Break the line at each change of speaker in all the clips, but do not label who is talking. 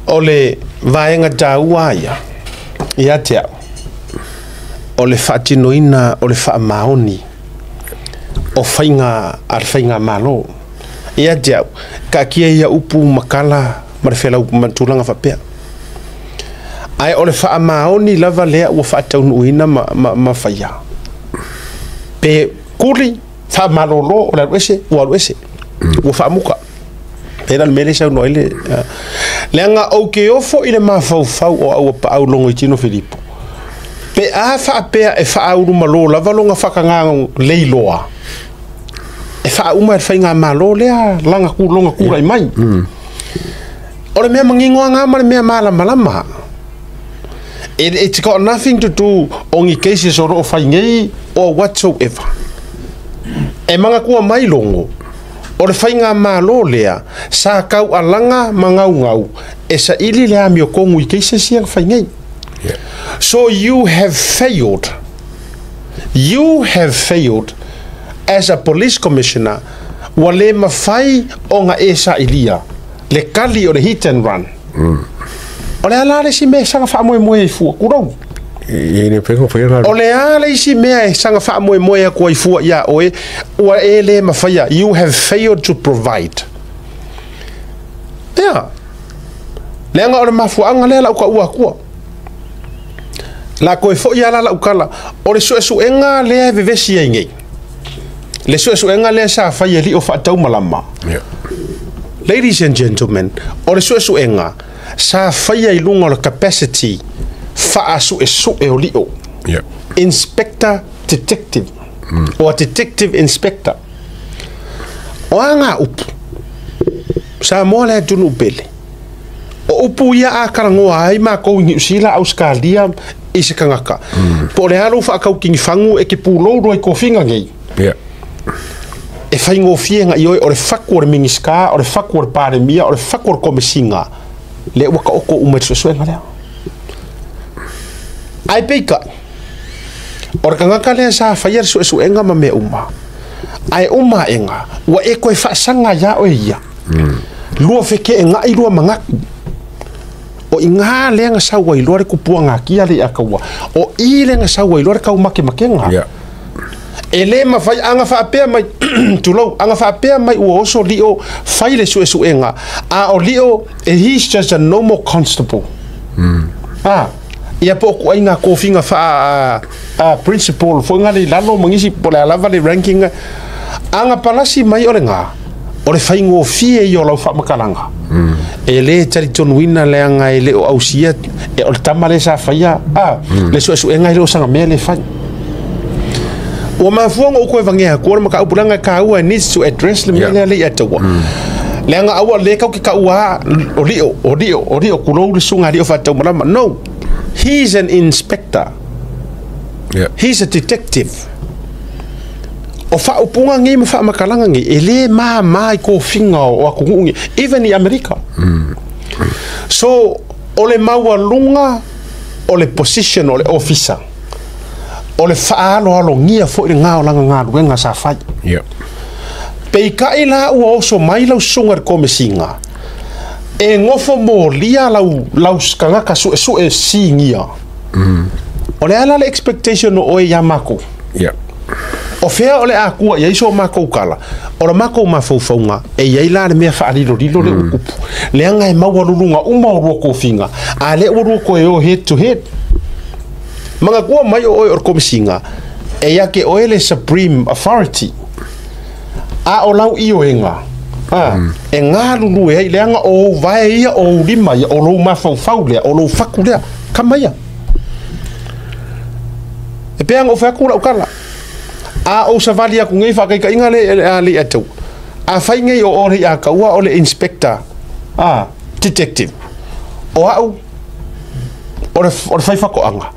ole vaenga taua ia te ole whaatinoina ole whaamaoni o whainga malo ia te ka kia ia upu makala marwhela upu mantulanga whapea ai ole whaamaoni lava lea ua whaataunuina ma whaia pe kuli whaamalolo o la ruese ua ua whaamuka pera mele sa no ile lenga o ke ofo ile ma fau o au pa au longo tino Filipo pe a fa pe e fa au malo la valonga fakanga leiloa e fa uma fainga malo le langa ku longa ku rai mai ore me mangingo nga ma me mala malama it's got nothing to do only cases or faingai or whatsoever e manga ku mai longo o le whainga malo lea, sa kau alanga mangau e sa ili lea mio kongu I keisa siang whaingai. So you have failed. You have failed as a police commissioner wa le mawhai o nga e sa ilia. Le kali o le hit and run. O le alare si me sanga wha moe I fua kurau. O le ale isi mea e sanga wha moe a kua I fua ia oe ua e le mawhaia. You have failed to provide. Ea. Leanga o le mafuanga lea lau ka ua kua. La koe fo ia la lau kala. O le su enga lea vevesi ai ngei. Le su enga lea sa whaia li o whaatau malama. Ladies and gentlemen, o le su enga sa whaia I lunga o le capacity faasu e o lio. Inspector detective or detective inspector. O anga upu. Sa moa lea tunu upele. O upu ia a karangoa ai ma kou ngi usila auskalia I se kangaka. Po le alo whaakau kingi whangu e ke pūlouro I kofinga ngei. E whaingo fienga I oe o le whaku o le mingiska, o le whaku o le pāremia, o le whaku o le komesinga. Le waka oko umet suenga lea. Ai peika. O kangaka lea sa whaia su enga ma me uma. Ai uma enga. Wa e koe whaasanga ia o ia. Lua wheke e ngai lua mangaku. O I ngā lea nga saua I loare kupua ngā kia le akaua. O I le nga saua I loare kau make nga. E le ma whai anga whaapea mai tulau. Anga whaapea mai ua oso lio whai le su enga. A o lio he's just a normal constable. Ia po ku ai ngā kofinga wha principal fo ngā le lalo mangisi po le alava le ranking anga palasi mai o le ngā o le whaingo fie I o lau wha makalanga e le tari tonuina le anga e le o ausia e o le tamale sa whaia le su enga I le o sanga mea le whai o mafuanga o koe vangea kua maka upulanga ka ua needs to address le mea le atawa le anga awa le kau ki ka ua o rio kulou le sunga rio whatau marama no. He's an inspector. He's a detective. O whaupunga ngi ma whaamakalanga ngi e le mai ko finga o akungungi even I America. So o le maua lunga o le position o le officer o le whaalo ngia fo I ngā o langa ngā ruenga sa whai. Pei kai la ua oso mai lau sungar komesinga e ngofo mo lia lau skangaka su e singia. O le ala le expectation o oe ya mako. O fea o le a kua ia iso mako kala. O le mako mafaufaunga e ia la le mea whaalilo lilo le ukupu. Le anga e maua lulunga uma o ruoko finga. A le o ruoko e o head to head. Manga kua mai o oe o komisinga e ia ke oe le supreme authority. A o lau I o enga. E ngā lulu e le anga o vai ia o lima ia o lou mafau lea o lou whaku lea kamaia e peanga o whaku lau kala a o savali aku ngei whakaika inga le atau a whai ngei o ori a kaua o le inspector detective o au o le whai whako anga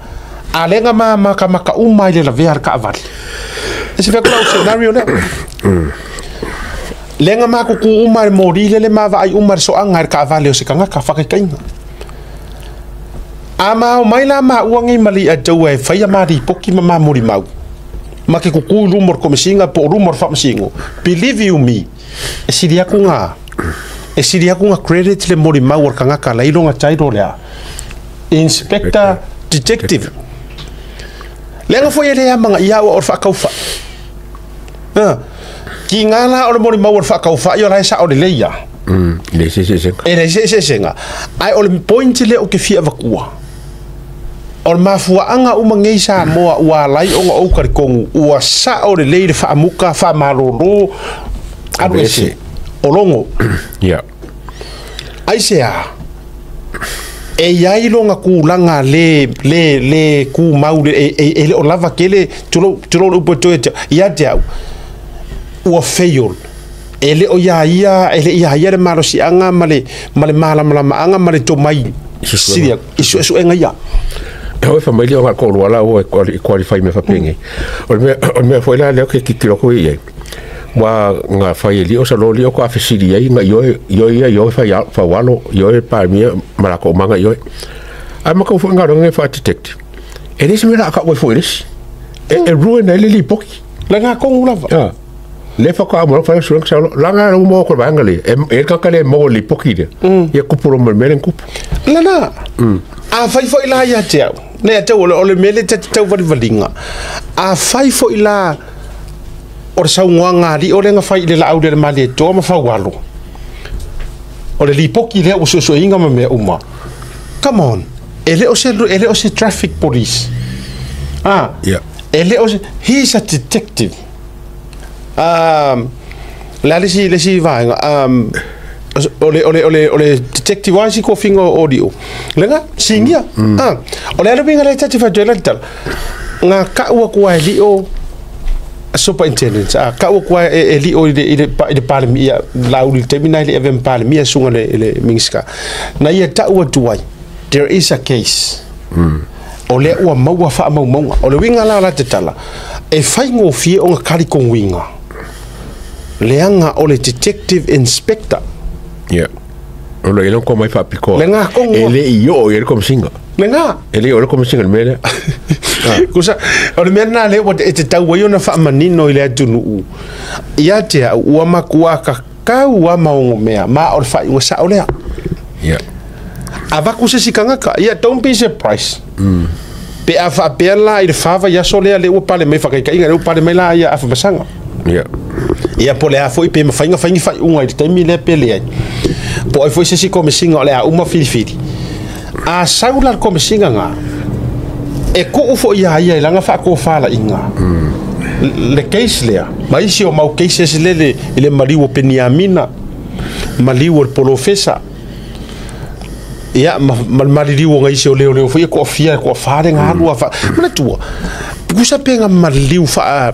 a lenga maka umai le la vea ka avali e se whaku lau scenario lea lenga mako ku umar morile le ma vai umar so anga ka vale o se kanga ka whakaikainga. Ama o mai la ma uangi mali a tau e whaia mari poki ma muri mau. Ma ke kuku rumor komisinga po rumor whamasingo. Believe you me, e siri aku ngā, e e siri aku nga credit le mori mau or kanga kala ilonga tairo lea inspector detective lenga foi ele amanga ia or fa kaufa ki ngala or mori mau or fa kaufa yo lai sa o le leia
le se
senga ai o le point le o ke fia vakua or mafua anga uma ngei sa moa ua lai onga o karikongu ua sa o le leire Faamuka Faamalolo anu ese olongo ai sea e iai longa kulanga le ku mau le o lava kele tulo upo toe ia te au ua fail ele o ia le marosi anga male anga male to mai siria isu enga ia
o família o ko wala o qualify me fa penge o me foi lá le que tiro ko ia wa nga fai li o salo li o ko afisiri ai nga yo fa walo yo pa mi mara ko manga yo ai ma ko fu nga nga fa detect e dis me la ka wo foi dis e ruin ele li poki
la nga ko ngula
le fa ko mo fa su la nga mo ko banga le e ka kale mo li poki de ye ku pro mo melen ku
la na a fai foi la ya te ne te o le mele te valinga a fai foi la o sa nganga di o le nga fai le la au de mali to ma fa walo o le lipoki le o so inga me uma come on ele o se traffic police ele o he's a detective la le si va ole detective wasi ko fingo audio lenga singia ole alo binga le tati fa jela nga ka wa ko ali o superintendent ka wa ko eli o de parlemia la ul terminal even parlemia sunga le minska na ia ta wa tuai there is a case ole wa maua fa mau ole winga la te tala e faingo fie o nga kali kon winga leanga ole detective inspector
Olo ele ko mai fa piko.
Lenga ko
ele io ele kom singa.
Lenga.
Ele olo kom singa mele.
Kusa o le mena le o te tau yo na fa manino ile atunu. Ia te o makua ka ua maungo mea ma o fa o sa o le. Ava kusa sikanga ka ia don't be surprised. Pe afa pela ile fava ya sole le o pale me fa kai le o pale me la ia afa basanga. Ia pole a foi pe mafainga faingi fai unga i taimi le pele ai po ai foi se si komisinga ole a uma filifili a saular komisinga nga e ko ufo ia langa fa ko fala inga le case lea mai si o mau cases le mariwo peniamina maliwo polofesa ia maliwo ngai se o leo foi ko fia ko fare nga lua fa mana tua kusa penga maliwo fa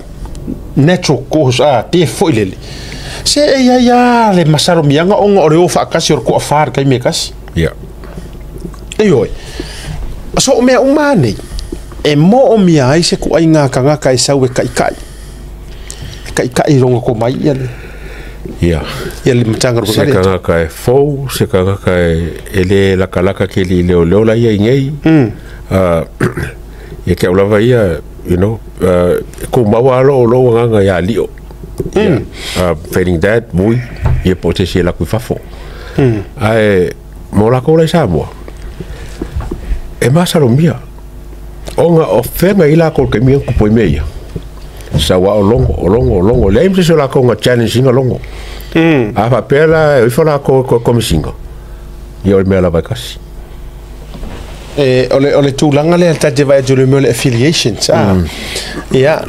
natural cause te foilele se ya le masaro mianga onga o reo fa kasi or ko afar kai me kasi so me umane e mo o mia ai se ku ai nga kanga kai sau e kai rongo ko mai ya le matanga ro
se kanga kai fo se kanga kai ele la kalaka ke li leo la ia ngei ye ke ulava ia ko mawalo lo nga ya lio feeling that muy ye potentiel la kuifafo ai mola ko la samo e masalo mia onga ofenga ila ko ke mi ko po meia sawa longo le imse la ko nga challenge nga longo a papela e fora ko komisinga yo me la vakas
ole tulanga le tate vai tu le mole affiliations ya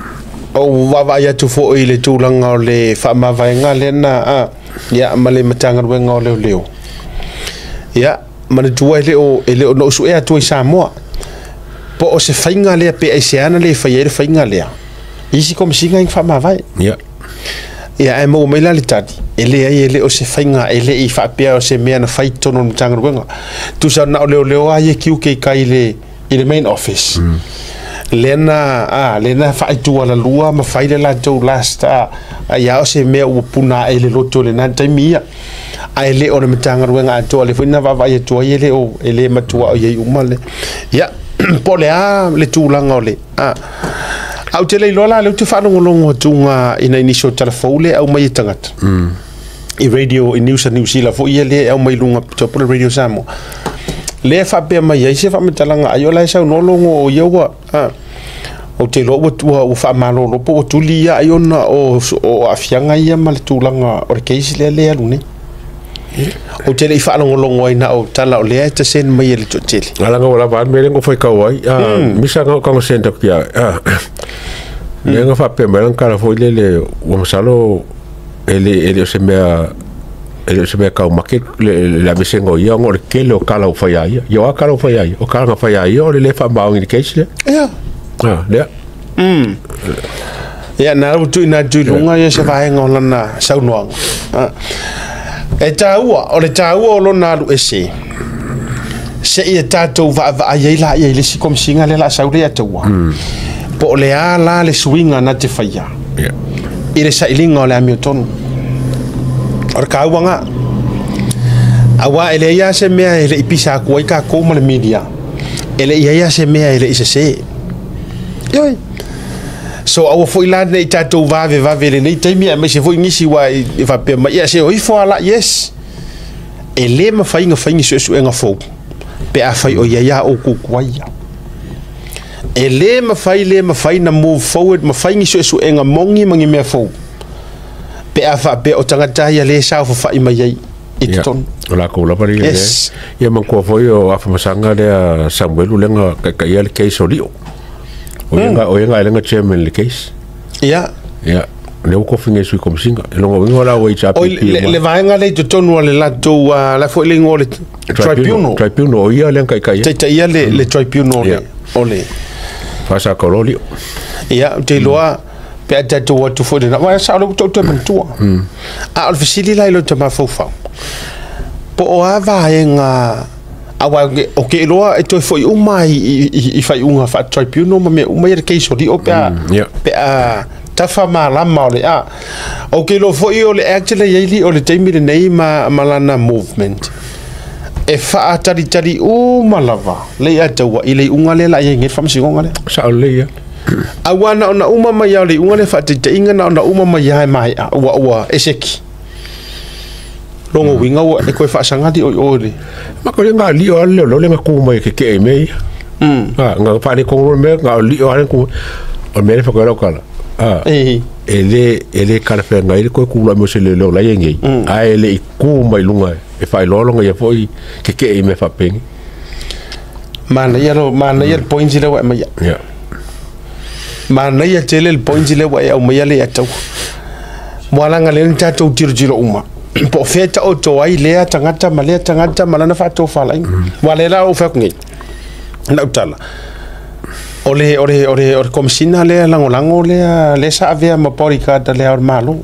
o va ya tu fo ile tulanga le fa ma vai nga le na ya male matanga wenga le leo ya mane tu ele o no su e tu sa mo po o se fainga le pe e se ana le fa ye fainga le isi kom singa fa ma vai ya e mo me la le tati ele o se fainga ele I fa pe o se me na fai tono matanga wenga tu sa na leo a ye kiu ke kai le main office lena fa tu ala lua ma fai le la tu last ya o se me o puna ele loto le na taimia ai le o le matanga wenga to le fina va ye to ele o ele matua o ye umale ya pole le tulanga ole au te le lola le tu fa no longo tunga ina initial telefone au mai tangata i radio i news la fo ia le au mai lunga to Pule radio samo le fa pe mai ai se fa metalanga ayo la sa no longo o yewa o te lo o fa malo lo po tulia ayo na o afianga ia mal tulanga o keisi le alune o te le fa longo ai na o tala o le te sen mai le to tele
alanga wala ba me ngo foi kawai misa ngo senta pia le ngo fa pe me kala foi le o masalo ele se me ka market la besengo ia ngor kele o kala o faia ia o kala o faia o kala faia ia o le fa ba ngi keisi
ya le ya na tu na tu lunga ia se vai ngona na sau noang e taua o le taua o lo na lu ese se ia tatou va ia la ia le si kom singa le la sau le taua po le ala le swinga na te faia ile sa ilinga o le Hamilton o ka wanga awa ele ia se mea ele ipisa ko ka ko mo le media ele ia se mea ele se yoi so awa foi la nei tatou vave le nei taimi me se foi ngisi wa i va pe ma ia se oi fo ala yes ele ma fainga su enga fo pe a fai o ia o ku kwaia ele ma fai na move forward ma fai su enga mongi mangi me fo pe a fa pe o tangata ia le sa fo fai mai ai iton
la ko la pari ia man ko foi o afa masanga le Samuel lenga ka ia le case olio o nga lenga chairman le case
ia
le ko finge su kom singa lo ngo la o cha
le vaenga le to tonu le la to la fo le ngole
tribunal o ia lenga ka ia
ia le tribunal ole
fasa kololio
ia te loa pe ata to what to for na wa sa lo to mentua a ofisili la lo tama fofa po o ava nga awa o ke loa e to foi umai i fai unga fa tribunal me umai le case di o pe a tafa malama le o ke lo foi o le actually yeli o le taimi le nei malana movement e fa tari o malava le ata wa ile unga le la nge fam singonga le
sa le ya
awana ona uma mai le unga le fa te inga na ona uma mai mai wa eseki longo winga wa e ko fa sanga di o le
ma ko nga li o le lo le ku mai ke me nga fa le ko me nga li o ku o me fa ko lo kala ele kala fe nga ile ko ku la mo se le lo la yengi ele ku mai lunga e fai lolo nga foi ke me fa peng
mana ya point le wa mai mana ya tele el point le wa o mai le atau moala nga le nta to tirjiro uma po feta o to ai le tangata malana fa to fa lai wale la o fa ngi na utala ore komsina le lango le sa avea ma porika da le ar malo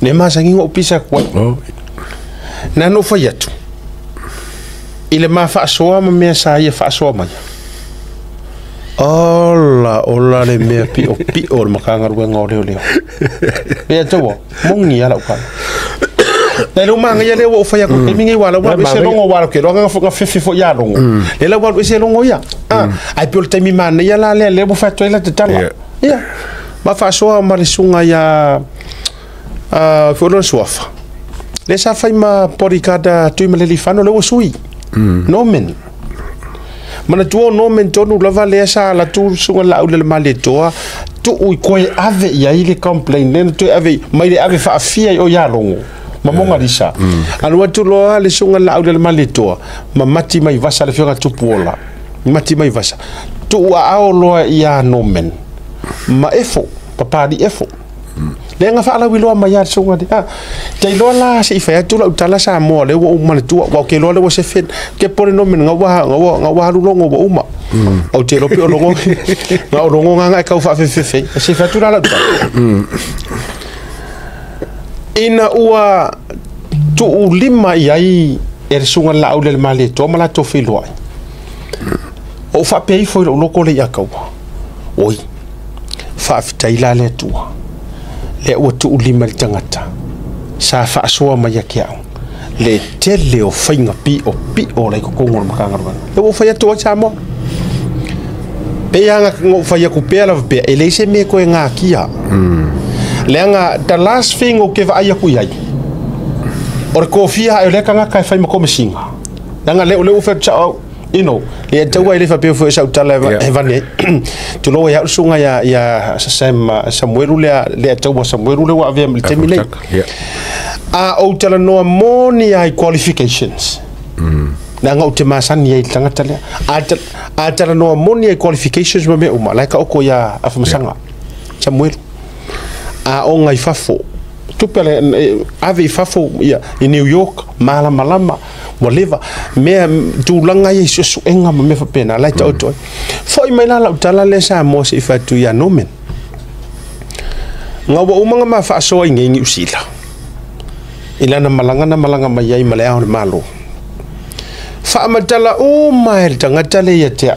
ne ma sangi o pisa kwa na no fa yatu ile ma fa soa ma me sa ia fa soa ma ola le me pi o ma ka ngar wenga ole e to mongi ala ka le lo manga ya le o fa ya ko mingi wala wa se longo wala ke lo nga fo ya longo le la wa se longo ya ai pio te mi man ya la le bo fa to la te tala ya ma fa so ma le sunga ya fo lo sofa le sa fa ma poricada tu me le fano le o sui no men mana tu no men tonu lava le sa la tu sunga la le male toa tu u ko ave ya ile complain le tu ave mai le ave fa fia o ya longo mamonga disa anu tu lo le sunga la le male toa ma mati mai vasa le fionga tu pola mati mai vasa tu a lo ya no men ma efo papa di efo le nga fa la wilo ma ya sunga di te lo la si fa tu la utala sa mo le wo ma tu wa ke lo le wo se fet ke por no men nga wa lu longo wo uma o te lo pi o longo nga o longo nga ka fa fe se fa tu la ina ua tu lima yai sunga la le male to mala to filo o fa pe foi lo ko le yakau oi fa fitaila le tua le o tu lima le tangata sa fa so ma yakia le tele o fainga pi o le ko ngol makanga le o fa ya to cha mo pe yanga ngo fa ya ku pe la pe ele se me ko nga kia lenga the last thing o ke va ya ku yai o kofia e le kanga kai fai mako masinga nanga le ufe chao le taua ile fa pe fo sa utala evane tu lo ya sunga ya Samuel le taua Samuel le wa ave temile a o tala no moni ai qualifications nanga o te masani ai tangata le a tala no moni ai qualifications me uma like o ko ya afmasanga Samuel a o ngai fafo tupele ave fafo ia in New York malama whatever me tu langa ye so enga me fa pena la ta auto foi mai la tala le sa mo se fa tu ya nomen ngawa umanga ma fa so ngi usila ila na malanga mai ai male au malo fa matala o mai tanga tale ya te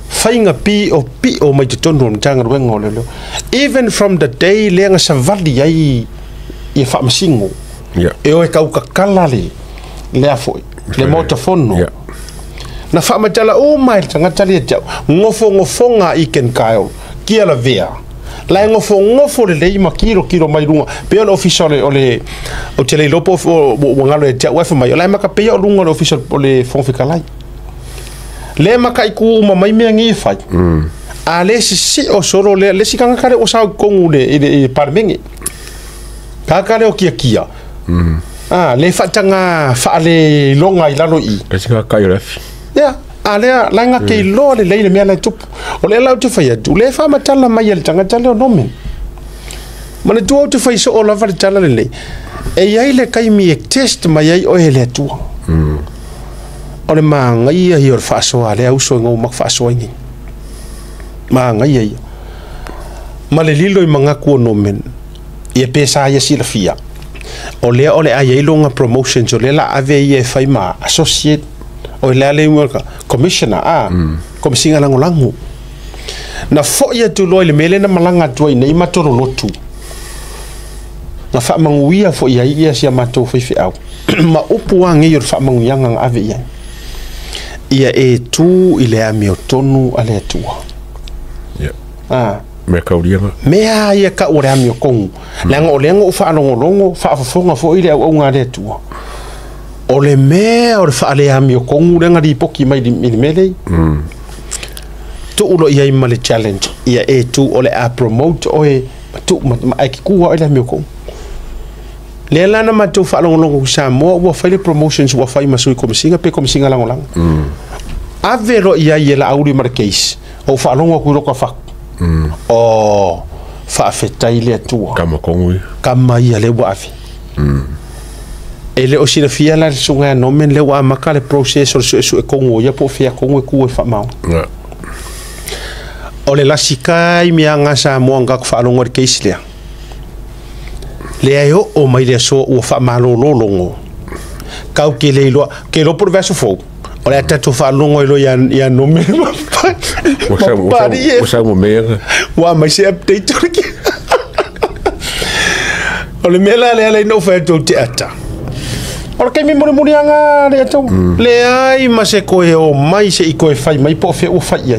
fainga pi o mai tondo tanga wengo le even from the day lenga savali ai e fa masingo e o ka kalale le afoi le motofono na fa matala o mai tanga tale ya ngofonga iken kaio kia la vea la ngofo le ma kilo mai lunga pe o official o tele lopo o ngalo e te wafa mai la ma ka pe o lunga o official o le fonfika lai le ma kai ku ma mai me ngi fai a le si o solo le si kanga kare o sa kongu le parmengi ka kare o kia le fatanga fa le longa ilalo i
ka si ka kai rafi
ya ale la nga ke lo le me la tup o le la tu fa ya tu le fa matala mai el tanga tale o nomen mana tu tu fa so o la va tala le e ia ile kai mi test mai ai o ele tu o le manga ia hi o fa so ale au so ngo mak fa so ngi manga ia ma le lilo i manga ku nomen ia pesa ia si la fia o le ai longa promotions o le la ave ia fa ma associate o le ale worker commissioner komisinga langu na fo ia tu lo le mele na malanga tu nei matoro lotu na fa manguia fo ia sia mato fi au ma upu wangi yo fa manguianga ave ia e tu ile ami otonu ale tu
me kauria
me ia ka ore ami kong langa o lengo fa longo fa fonga fo ile au ngale tu o le mea o le whaale ami o kongu renga ri poki mai di mele tu ulo ia ima le challenge ia e tu o le a promote o e tu ma ki kua o le ami o kongu le lana ma tu whaalongolongo sa moa ua whaile promotions ua whai masui komisinga pe komisinga langolanga a vero ia i la auri mara case o whaalongo kui roka whak o whaafetai le atua
kama kongu
kama ia le ua afi ele o sina fia la sunga no men le wa maka le process o su e kongo ya po fia kongo ku e fa mau o le lasikai mi anga sa mo anga fa longo ke islia le ayo o mai le so o fa malo longo kau ke le lo por verso fo o le tatu fa longo lo ya no men
o sa mo me
wa mai se update o le mela le no fa to teata ora ke mi muri anga le to le ai ma se ko e o mai se i ko e fai mai po fe o fai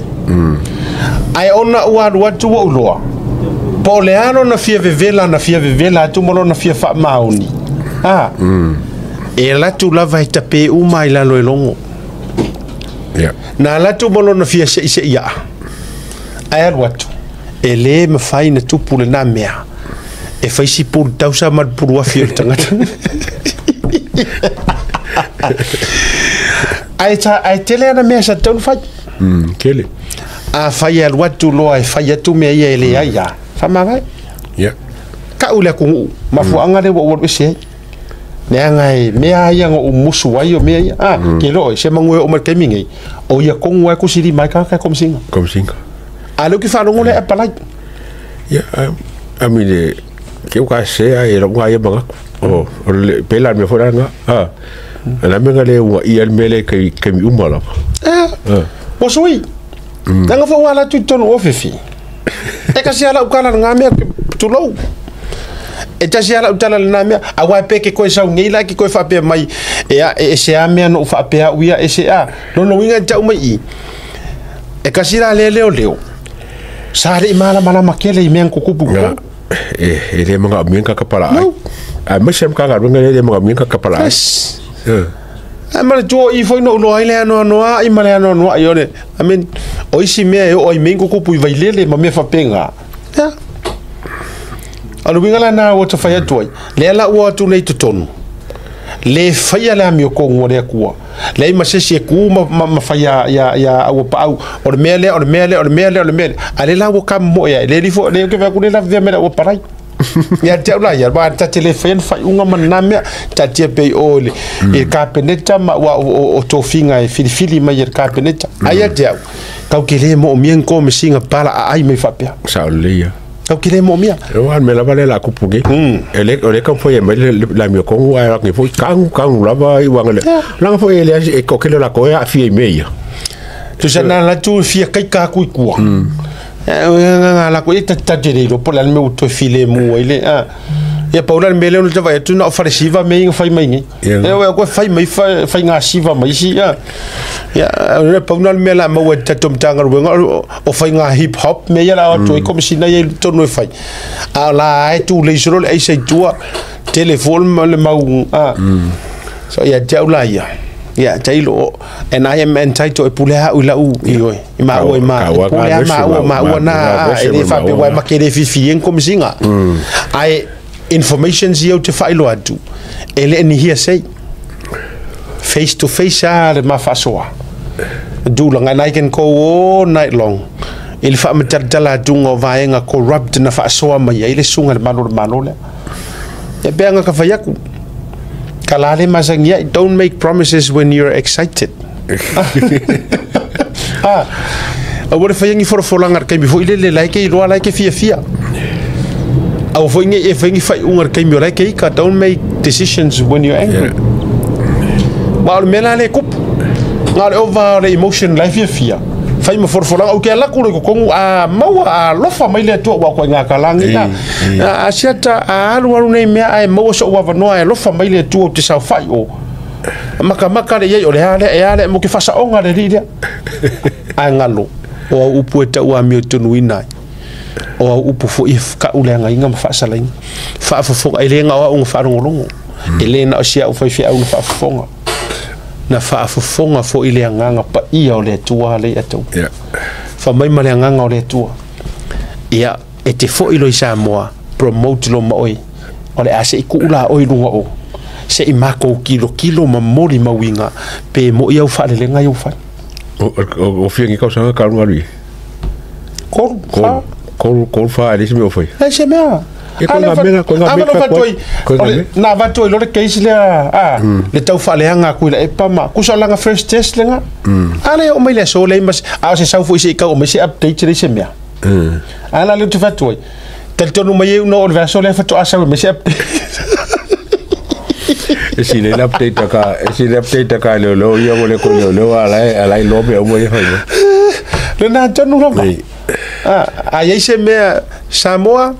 ai ona wa tu o loa po le ano na fia vevela tu mo na fia fa mauni e la tu la vai tape u mai la lo longo na la tu mo na fia se ia ai watu e le me fai na tu pule na mea e fai si pul tausa mal pul wa fia tangata ai tele na mesa ton fai
kele
a fai al watu lo ai fai tu me ia ele ia fa ma ka ule ku ma fu anga le wo se ne ngai me ia ngo musu wa yo me ke lo se mangu o mar kemingi o ia ko ngwa ku siri mai ka komsinga a lo ki fa ngole e palai
a mi le ke ka se ai ro ngwa ia banga o le pela me fora nga la menga le wa ia mele ke mi umala
o sui nga fa wala tu ton ofefi e ka sia la ukala nga me tu lo e ta sia la utala na me a wa pe ke ko sa ngi la ki ko fa pe mai e se a me no fa pe a uia e se a no winga ta mai e ka sia le leo sa ri mala makele i men ko kupu
ele mga mienka kapala ai mas sem kaga runga ele mga mienka kapala ai
mala jo I foi no ai le no ai mala no ai ole I mean o isi me o I mengo ko pui vai lele ma me fa penga ya alu wingala na o te fai atu ai le ala ua atu nei tutonu le fai ala mi o kongo le akua le ma se se ku ma fai ya au pau o mele ale la o kam mo ya le rifo le ke va ku le la via mele o parai ya te ula ya ba ta telefone fai unga maname ta te pe ole e kapeneta ma o tofinga e filifili ma yer kapeneta aya te kau ke le mo mien ko me singa pala ai me fa pia
saulia
kau ke le mo mia
wan me la vale la kupuge ele kan foi me la mi ko wa ke foi kang la va I wangale la foi ele e ko ke la ko ya fi meia
tu sana la tu fi kai ka ku ku la ko ita tajere lo por la me auto file mu ele ya paula mele no tava tu na faresiva me fai mai ni eu ko fai mai fai nga siva mai si ya paula mele ma wa tatom tanga o fai nga hip hop me ya la to ko si na ye to no fai ala ai tu le jolo ai sei tua telefone le mau so ya jaula ya tailo and I am entitled to pule ha ula u io ma o pule ma na ele fa pe wa ma ke le fifi en kom singa ai information zio te failo atu ele ni here say face to face le ma fa soa do long and I can go all night long ele fa matala dungo vaenga corrupt na fa soa mai ele sunga malo le e benga ka fayaku kalale masangia don't make promises when you're excited what if you for langar kai before ile like ro like fia au foi nge e fengi fai ungar kai mi like ka don't make decisions when you're angry ma mena le kup ngal over the emotion life fia fai mo for au ke la ku ko maua lofa mai le to wa ko nga kalangi asiata alu nei me ai mo so wa no ai lofa mai le to te sa fai o maka le ye o le ale mo ke fasa onga le ria ai ngalo o upu eta wa mi to nuina o upu fo if ka ulenga inga fasa lain fa fo ai le nga o fa ngolongo ele na sia o fa fi au fa fonga na fa fonga fo ile nganga pa ia o le tua le atu fa mai male nganga o le tua ia e te fo ilo isa moa promote lo moi o le ase ku ula o ilunga o se I mako kilo ma mori ma winga pe mo ia fa le nga yo fa
o fiengi ka sa ka ngari ko fa ale se me o foi
e se mea na va toi lo ke isle le tau fa le anga ku le pa ma ku sa langa first test lenga ale o mai le so le mas a se sa fo se ka o me se update le se mea ala le tu fa toi tel tonu mai no o verso le fa to asa me se update
si le update ka le lo yo le ko lo ala lo be o mo ye fa
le na tonu lo ai se mea Samoa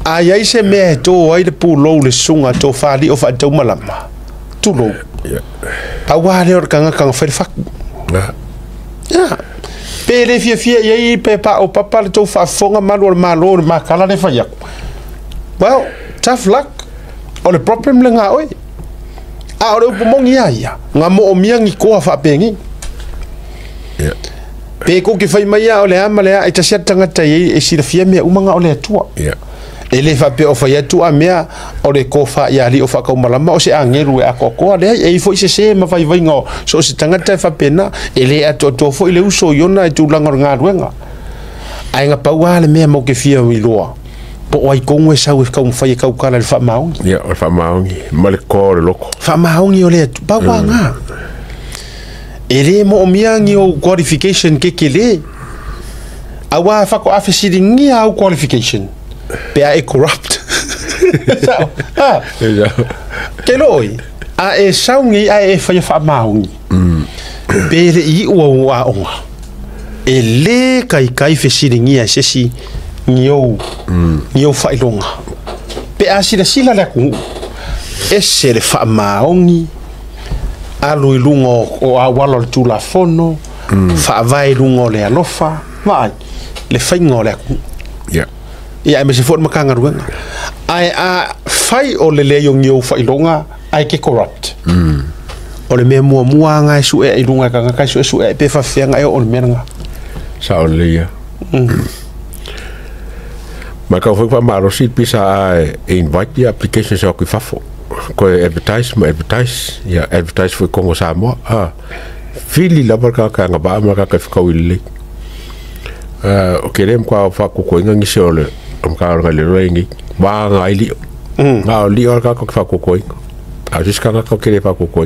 ai se me to ai de pulo le sunga to fali o fa to malama tulo awa le or kanga fa fa pele fia ye pe pa o papa le to fa fonga malo ma kala le fa ya well tough luck o le problem le nga oi a o po mongi ya nga mo o miangi ko fa pengi pe ko ke fai mai o le amale ai tasia tanga tai e si fia me umanga o le tua ele fa pe o fa tu a mea o le ko fa ya li o fa ko malama o se angeru e akoko le e fo se ma vai ngo so se tanga tai fa pena ele to fo ile uso yona tu langor nga ruenga ai nga paua le mea mo ke fia mi loa po ai ko ngwe sa we ka fa ka kala le fa maungi
o fa maungi mal ko le loko
fa maungi o le paua nga ele mo miangi o qualification ke kele awa fa ko afisiri ngia o qualification pe a corrupt so keloi a e saungi a e fa maungi pe le I o wa onga ele kai fisiri ngia sesi ngio fa ilonga pe a sila la ku ese le fa maungi alu ilungo o awalo tu la fono fa vai lungo le alofa vai le faingo le ia me se fo makanga ruanga ai a fai o le yong yo fai longa ai ke corrupt o le me mua nga su e lunga ka su e pe fa fianga e o le menga
sa o le ia ma ka foi pa maro sit pisa invite the application sa ku fafo ko advertise foi kongo sa mo fili la barka ka nga ba ma ka ka wili o kerem kwa fa ku ko ngi sole am ka ga le rengi ba nga ili nga li or ka fa ku ko a just ka kere fa ku ko